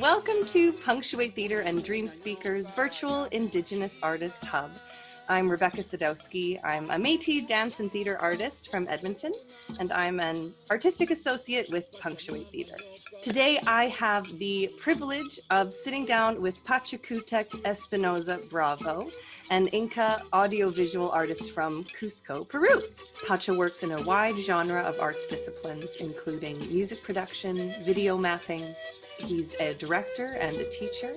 Welcome to Punctuate Theatre and Dreamspeakers Virtual Indigenous Artist Hub. I'm Rebecca Sadowski. I'm a Métis dance and theatre artist from Edmonton, and I'm an artistic associate with Punctuate Theatre. Today, I have the privilege of sitting down with Pachakuteq Espinoza Bravo, an Inka audiovisual artist from Cusco, Peru. Pacha works in a wide genre of arts disciplines, including music production, video mapping. He's a director and a teacher.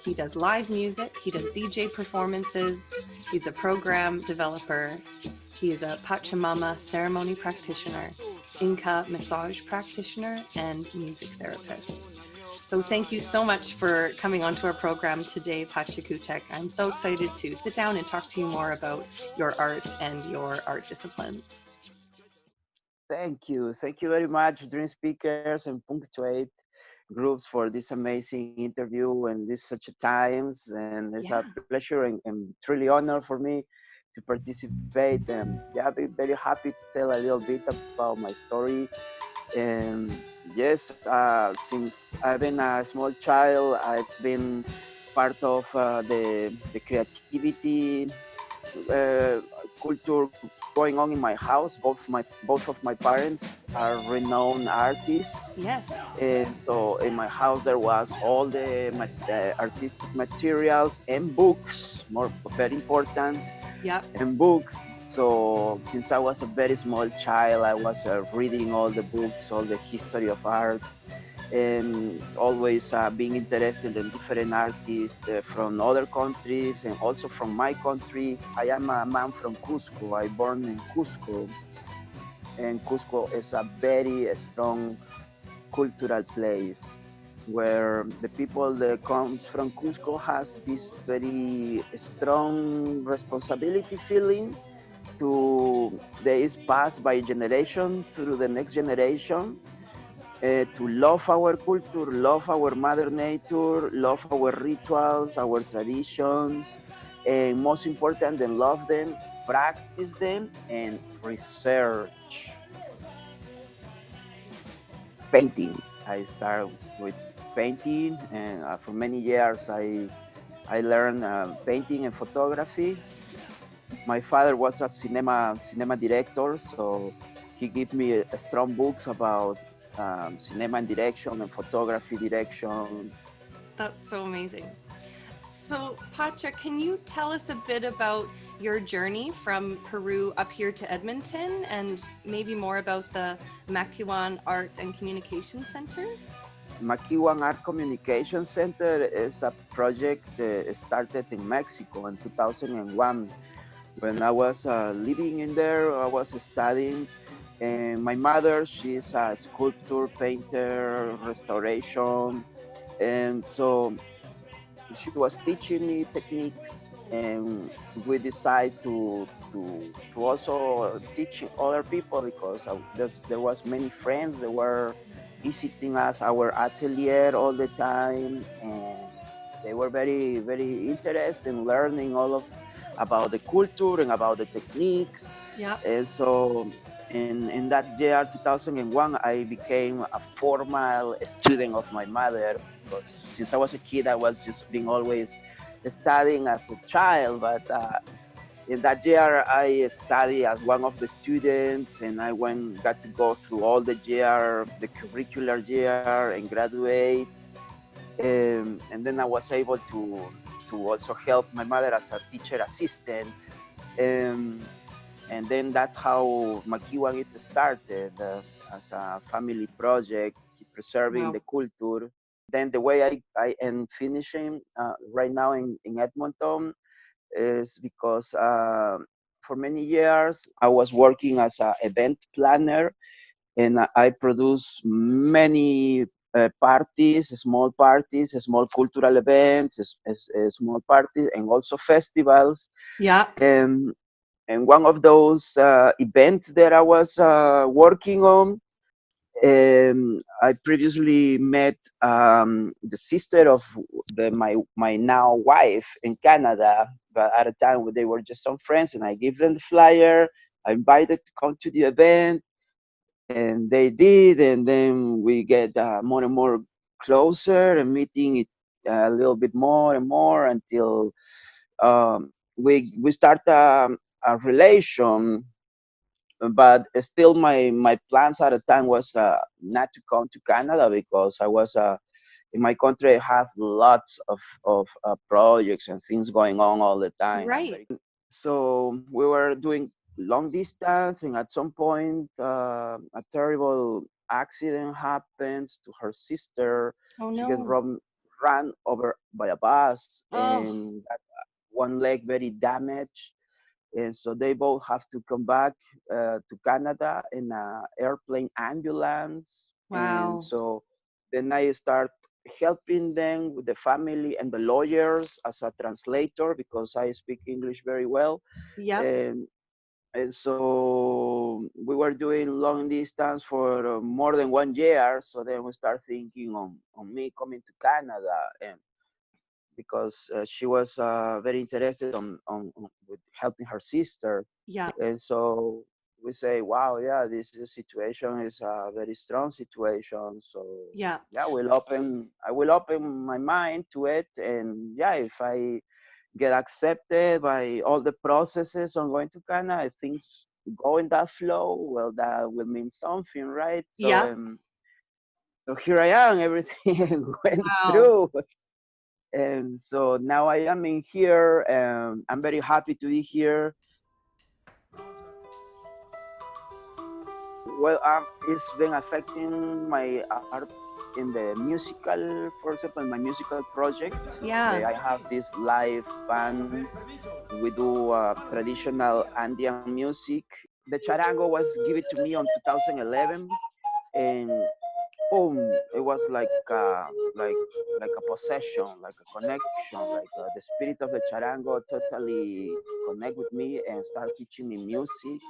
He does live music, he does DJ performances, he's a program developer, he is a Pachamama ceremony practitioner, Inka massage practitioner, and music therapist. So thank you so much for coming onto our program today, Pachakuteq. I'm so excited to sit down and talk to you more about your art and your art disciplines. Thank you. Thank you very much, Dreamspeakers and Punctuate groups, for this amazing interview and this such times. And it's a pleasure and truly honor for me to participate. And I'll be very happy to tell a little bit about my story. And yes, since I've been a small child, I've been part of the creativity culture going on in my house. Both of my parents are renowned artists. Yes. And so in my house there was all the artistic materials and books, very important. Yep. And books. So since I was a very small child, I was reading all the books, all the history of art, and always being interested in different artists from other countries and also from my country. I am a man from Cusco. I born in Cusco, and Cusco is a very strong cultural place where the people that comes from Cusco has this very strong responsibility feeling to that is passed by generation to the next generation. To love our culture, love our mother nature, love our rituals, our traditions, and most important than love them, practice them, and research. Painting. I started with painting, and for many years I learned painting and photography. My father was a cinema director, so he gave me strong books about cinema and direction and photography direction. That's so amazing. So Pacha, can you tell us a bit about your journey from Peru up here to Edmonton, and maybe more about the Makiwan Art and Communication Center? Makiwan Art Communication Center is a project started in Mexico in 2001. When I was living in there, I was studying. And my mother, she's a sculptor, painter, restoration. And so she was teaching me techniques, and we decided to also teach other people, because there was many friends that were visiting us, our atelier all the time. And they were very, very interested in learning about the culture and about the techniques. Yeah. And so in that year, 2001, I became a formal student of my mother, because since I was a kid, I was just being always studying as a child. But in that year, I studied as one of the students, and I got to go through all the year, the curricular year, and graduate. And then I was able to also help my mother as a teacher assistant. And then that's how Makiwan it started as a family project, preserving the culture. Then the way I am finishing right now in Edmonton is because for many years I was working as an event planner, and I produce many parties, small cultural events, small parties, and also festivals. Yeah. And one of those events that I was working on, I previously met the sister of my now wife in Canada, but at a time when they were just some friends, and I gave them the flyer. I invited to come to the event, and they did, and then we get more and more closer and meeting it a little bit more and more until we start a relation. But still, my plans at the time was not to come to Canada because I was in my country. I have lots of projects and things going on all the time. Right. So we were doing long distance, and at some point, a terrible accident happens to her sister. Oh She gets no. run over by a bus Oh, and got one leg very damaged. And so they both have to come back to Canada in an airplane ambulance. And wow. so then I start helping them with the family and the lawyers as a translator because I speak English very well. Yep. And, and so we were doing long distance for more than 1 year. So then we start thinking on me coming to Canada. And because she was very interested on with helping her sister. Yep. And so we say, wow, yeah, this situation is a very strong situation. So Yep. yeah, I will open my mind to it. And yeah, if I get accepted by all the processes on going to Canada, I think go in that flow, well, that will mean something, right? So, Yep. so here I am, everything went Wow. through. And so now I am in here, and I'm very happy to be here. Well, it's been affecting my arts in the musical, for example, in my musical project. Yeah. I have this live band. We do traditional Andean music. The charango was given to me on 2011, and boom, it was like a possession, like a connection, like the spirit of the charango totally connect with me and start teaching me music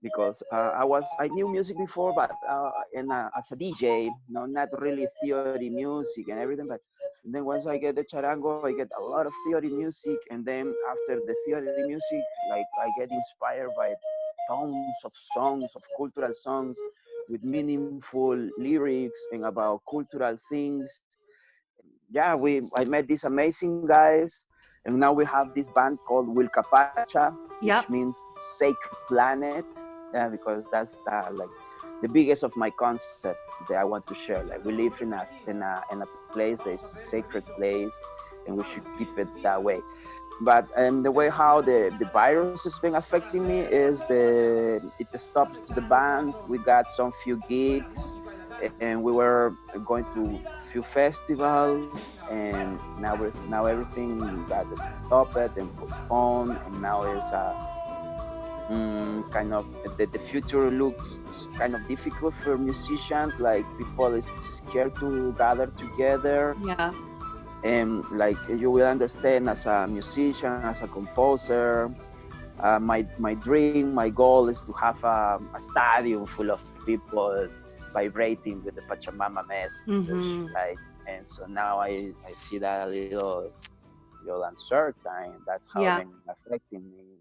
because I knew music before, but as a DJ, no, not really theory music and everything. But then once I get the charango, I get a lot of theory music, and then after the theory music, like I get inspired by tons of songs, of cultural songs, with meaningful lyrics and about cultural things. Yeah, I met these amazing guys, and now we have this band called Wilcapacha, which Yep. means sacred planet. Yeah, because that's like the biggest of my concepts that I want to share. Like we live in a place that is sacred place, and we should keep it that way. But the way how the virus has been affecting me is it stops the band. We got some few gigs, and we were going to few festivals, and now everything got stopped and postponed, and now is kind of the future looks kind of difficult for musicians. Like people is scared to gather together, Yeah. and like you will understand as a musician, as a composer, my dream, my goal is to have a stadium full of people vibrating with the Pachamama message, Mm-hmm. like. And so now I see that a little uncertain. That's how it's Yeah. been affecting me.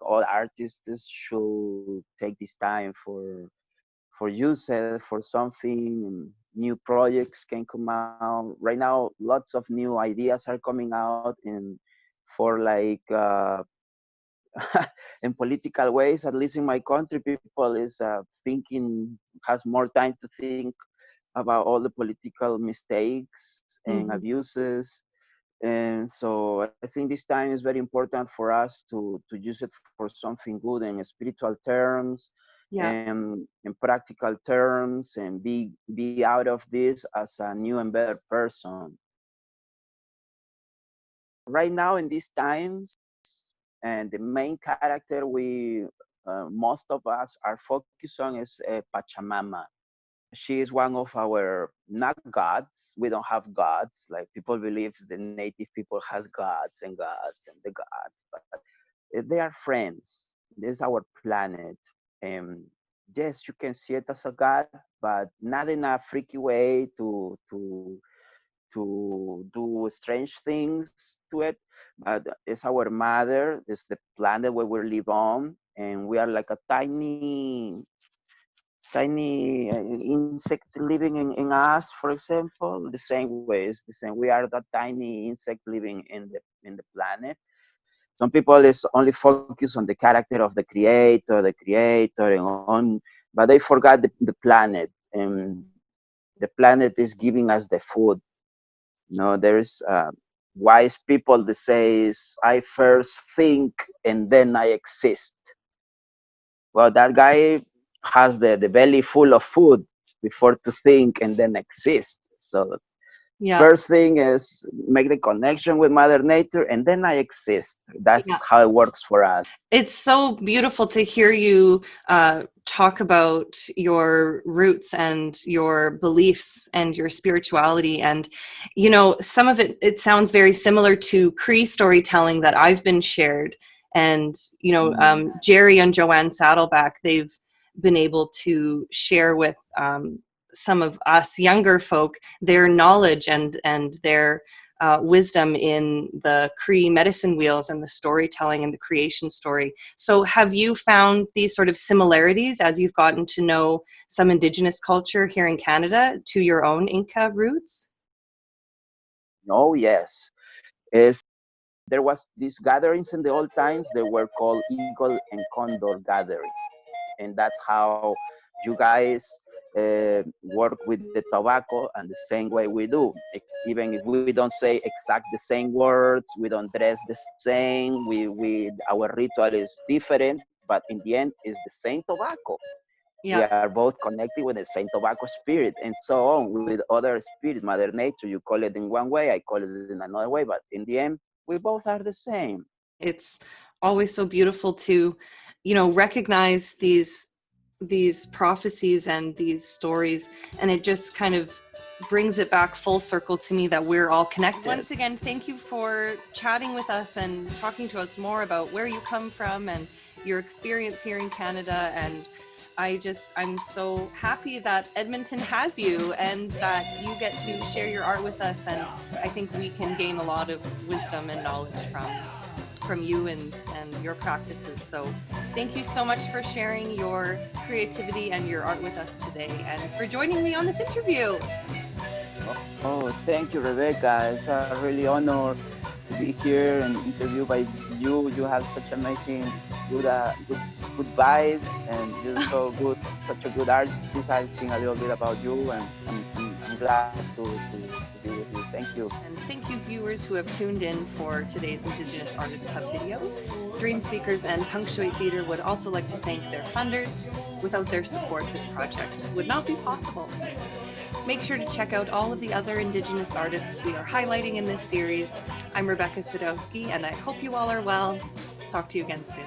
All artists should take this time for yourself, for something. New projects can come out right now. Lots of new ideas are coming out for like in political ways. At least in my country, people is thinking, has more time to think about all the political mistakes and Mm-hmm. abuses. And so I think this time is very important for us to use it for something good in spiritual terms, Yeah. and practical terms, and be out of this as a new and better person. Right now in these times, and the main character we most of us are focused on is Pachamama. She is one of our not gods. We don't have gods. Like people believe the native people has gods and the gods, but they are friends. This is our planet. And yes, you can see it as a god, but not in a freaky way to do strange things to it. But it's our mother. It's the planet where we live on, and we are like a tiny tiny insect living in us, for example. The same way, it's the same. We are that tiny insect living in the planet. Some people is only focus on the character of the creator, and on, but they forgot the planet, and the planet is giving us the food. No, there's wise people that says, I first think and then I exist. Well, that guy has the belly full of food before to think and then exist. So Yeah. first thing is make the connection with Mother Nature and then I exist. That's Yeah. how it works for us. It's so beautiful to hear you talk about your roots and your beliefs and your spirituality. And, you know, some of it sounds very similar to Cree storytelling that I've been shared. And, you know, Jerry and Joanne Saddleback, they've been able to share with some of us younger folk their knowledge and their wisdom in the Cree medicine wheels and the storytelling and the creation story. So have you found these sort of similarities as you've gotten to know some Indigenous culture here in Canada to your own Inka roots? Oh, yes. Is there was these gatherings in the old times. They were called eagle and condor gatherings, and that's how you guys work with the tobacco, and the same way we do. Even if we don't say exact the same words, we don't dress the same. We our ritual is different, but in the end, it's the same tobacco. We Yeah. are both connected with the same tobacco spirit, and so on with other spirits, Mother Nature. You call it in one way, I call it in another way, but in the end, we both are the same. It's always so beautiful to, you know, recognize these prophecies and these stories, and it just kind of brings it back full circle to me that we're all connected. Once again, thank you for chatting with us and talking to us more about where you come from and your experience here in Canada. And I'm so happy that Edmonton has you and that you get to share your art with us. And I think we can gain a lot of wisdom and knowledge from you and your practices. So thank you so much for sharing your creativity and your art with us today and for joining me on this interview. Oh, thank you, Rebecca. It's a really honor to be here and interviewed by you. You have such amazing, good vibes, and you're so good, such a good artist. I've seen a little bit about you, and I'm glad to be with you. Thank you. And thank you, viewers who have tuned in for today's Indigenous Artist Hub video. Dreamspeakers and Punctuate Theatre would also like to thank their funders. Without their support, this project would not be possible. Make sure to check out all of the other Indigenous artists we are highlighting in this series. I'm Rebecca Sadowski, and I hope you all are well. Talk to you again soon.